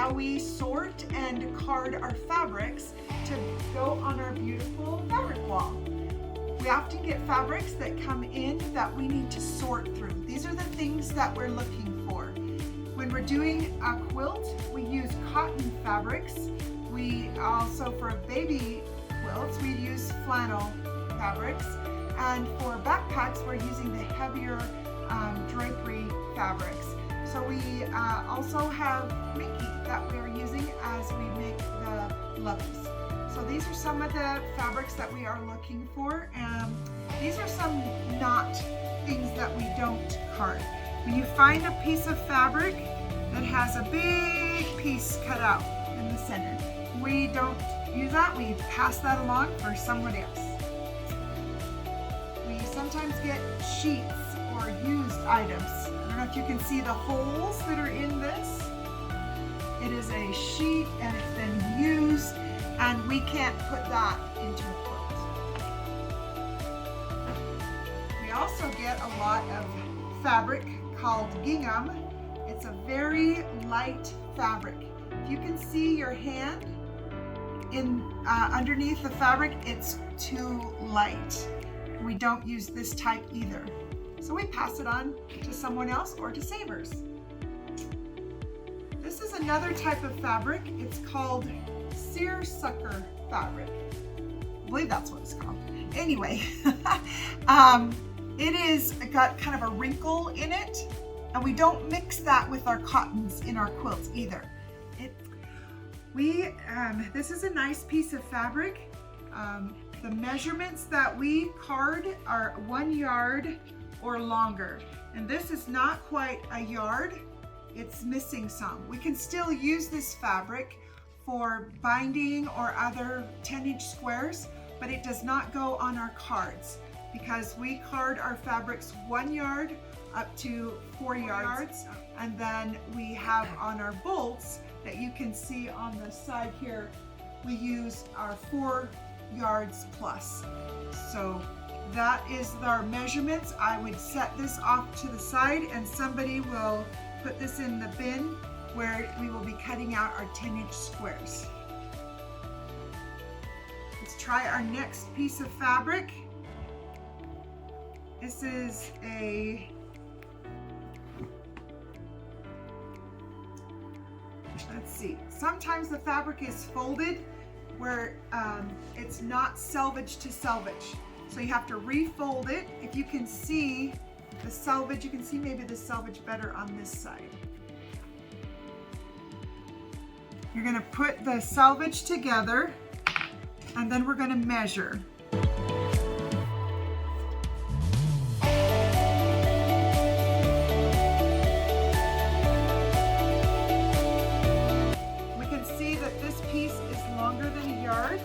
how we sort and card our fabrics to go on our beautiful fabric wall. We often get fabrics that come in that we need to sort through. These are the things that we're looking for. When we're doing a quilt, we use cotton fabrics. We also, for baby quilts, we use flannel fabrics. And for backpacks, we're using the heavier drapery fabrics. So we also have Minky that we're using as we make the loveys. So these are some of the fabrics that we are looking for. These are some knot things that we don't card. When you find a piece of fabric that has a big piece cut out in the center, we don't use that, we pass that along for somebody else. We sometimes get sheets or used items. I don't know if you can see the holes that are in this. It is a sheet and it's been used, and we can't put that into a quilt. We also get a lot of fabric called gingham. It's a very light fabric. If you can see your hand in underneath the fabric, it's too light. We don't use this type either. So we pass it on to someone else or to savers. This is another type of fabric. It's called seersucker fabric. I believe that's what it's called. Anyway, it is got kind of a wrinkle in it, and we don't mix that with our cottons in our quilts either. This is a nice piece of fabric. The measurements that we card are 1 yard or longer, and this is not quite a yard. It's missing some. We can still use this fabric for binding or other 10-inch squares, but it does not go on our cards because we card our fabrics 1 yard up to 4 yards, and then we have on our bolts that you can see on the side here, we use our 4 yards plus. So that is our measurements. I would set this off to the side and somebody will put this in the bin where we will be cutting out our 10-inch squares. Let's try our next piece of fabric. This is let's see, sometimes the fabric is folded where it's not selvage to selvage. So you have to refold it. If you can see the selvage, you can see maybe the selvage better on this side. You're gonna put the selvage together and then we're gonna measure. We can see that this piece is longer than a yard.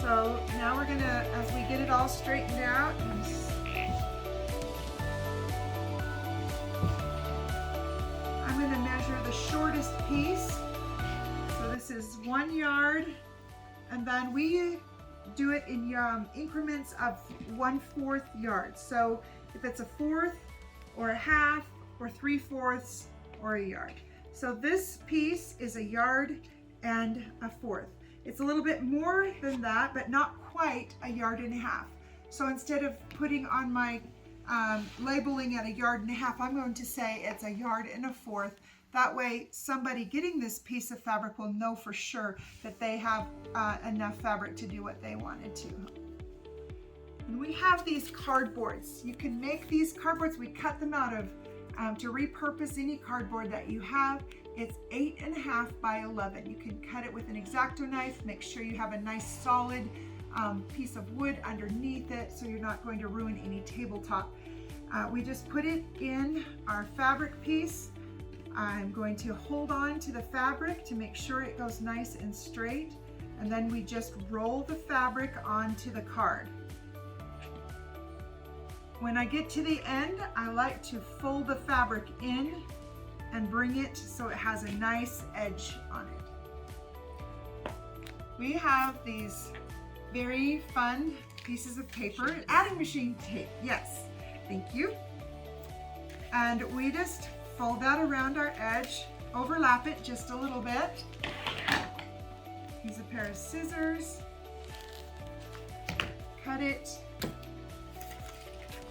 So now we're gonna, as we get it all straightened out, I'm gonna measure the shortest piece. So this is 1 yard, and then we do it in increments of 1/4 yards. So if it's a 1/4 or a 1/2 or 3/4 or a yard. So this piece is 1 yard and a 1/4. It's a little bit more than that, but not quite 1.5 yards. So instead of putting on my labeling at 1.5 yards, I'm going to say it's 1 1/4 yards. That way somebody getting this piece of fabric will know for sure that they have enough fabric to do what they wanted to. And we have these cardboards. You can make these cardboards. We cut them out of to repurpose any cardboard that you have. It's 8.5 by 11. You can cut it with an X-Acto knife. Make sure you have a nice solid piece of wood underneath it so you're not going to ruin any tabletop. We just put it in our fabric piece. I'm going to hold on to the fabric to make sure it goes nice and straight, and then we just roll the fabric onto the card. When I get to the end, I like to fold the fabric in and bring it so it has a nice edge on it. We have these very fun pieces of paper, adding machine tape, yes, thank you. And we just fold that around our edge overlap it just a little bit. Use a pair of scissors, cut it,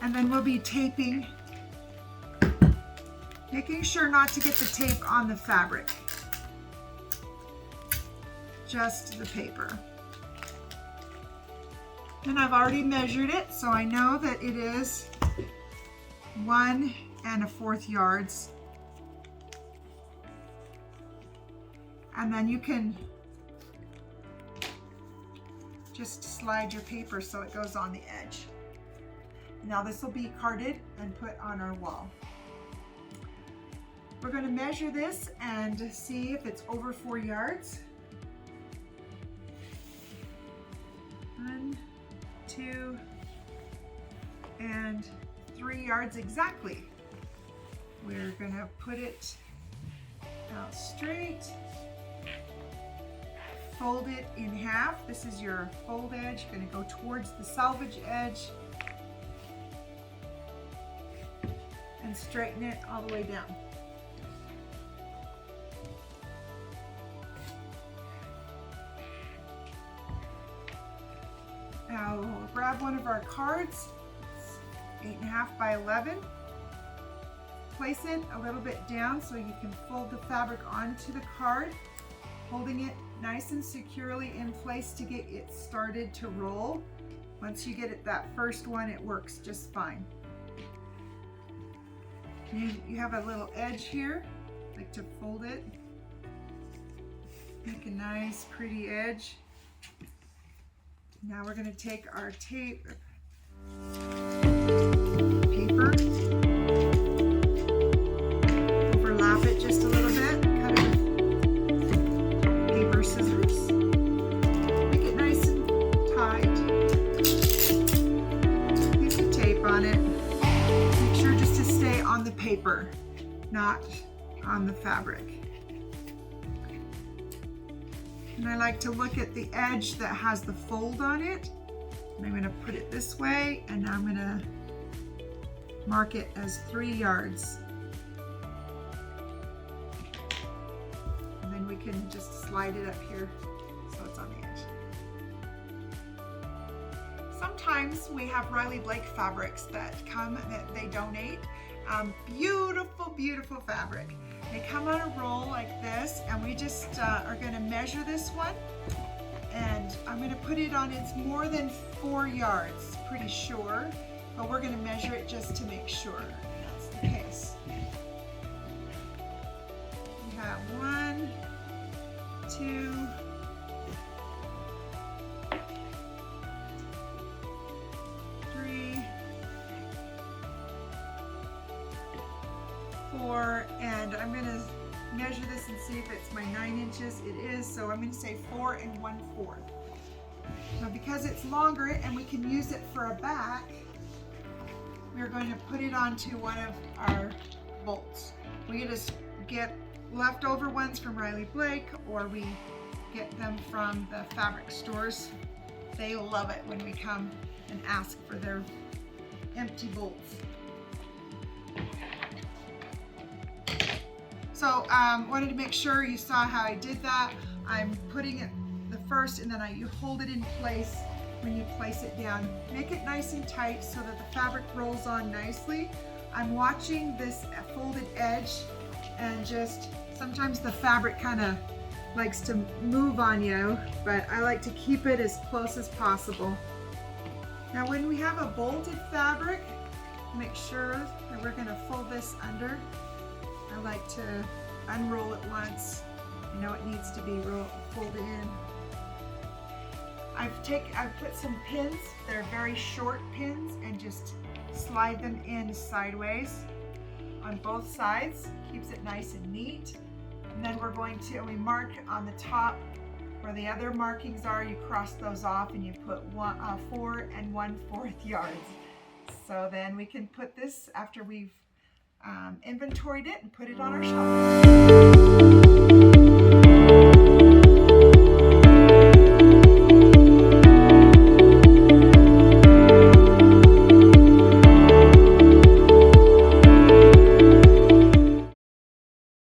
and then we'll be taping, making sure not to get the tape on the fabric, just the paper. And I've already measured it, so I know that it is 1 1/4 yards. And then you can just slide your paper so it goes on the edge. Now this will be carded and put on our wall. We're going to measure this and see if it's over 4 yards. 1, 2, and 3 yards exactly. We're going to put it out straight. Fold it in half. This is your fold edge. You're going to go towards the selvage edge and straighten it all the way down. Now we'll grab one of our cards, 8.5 by 11. Place it a little bit down so you can fold the fabric onto the card, holding it nice and securely in place to get it started to roll. Once you get it that first one, it works just fine. You have a little edge here, like to fold it, make a nice pretty edge. Now we're going to take our tape, paper, overlap it just a little bit, cut it with paper scissors, make it nice and tight, piece of tape on it, make sure just to stay on the paper, not on the fabric. And I like to look at the edge that has the fold on it. And I'm going to put it this way, and now I'm going to mark it as 3 yards. And then we can just slide it up here so it's on the edge. Sometimes we have Riley Blake fabrics that come, that they donate. Beautiful, beautiful fabric. They come on a roll like this, and we just are going to measure this one, and I'm going to put it on, it's more than 4 yards, pretty sure, but we're going to measure it just to make sure that's the case. We have 1, 2, 3, 4, and I'm going to measure this and see if it's my 9 inches. It is, so I'm going to say 4 1/4. Now because it's longer and we can use it for a back, we're going to put it onto one of our bolts. We just get leftover ones from Riley Blake, or we get them from the fabric stores. They love it when we come and ask for their empty bolts. So wanted to make sure you saw how I did that. I'm putting it the first, and then you hold it in place when you place it down. Make it nice and tight so that the fabric rolls on nicely. I'm watching this folded edge, and just sometimes the fabric kind of likes to move on you, but I like to keep it as close as possible. Now when we have a bolted fabric, make sure that we're going to fold this under. I like to unroll it once. You know it needs to be folded in. I've put some pins, they're very short pins, and just slide them in sideways on both sides. Keeps it nice and neat. And then we're going to, we mark on the top where the other markings are, you cross those off and you put 4 1/4 yards. So then we can put this after we've inventoried it and put it on our shelf.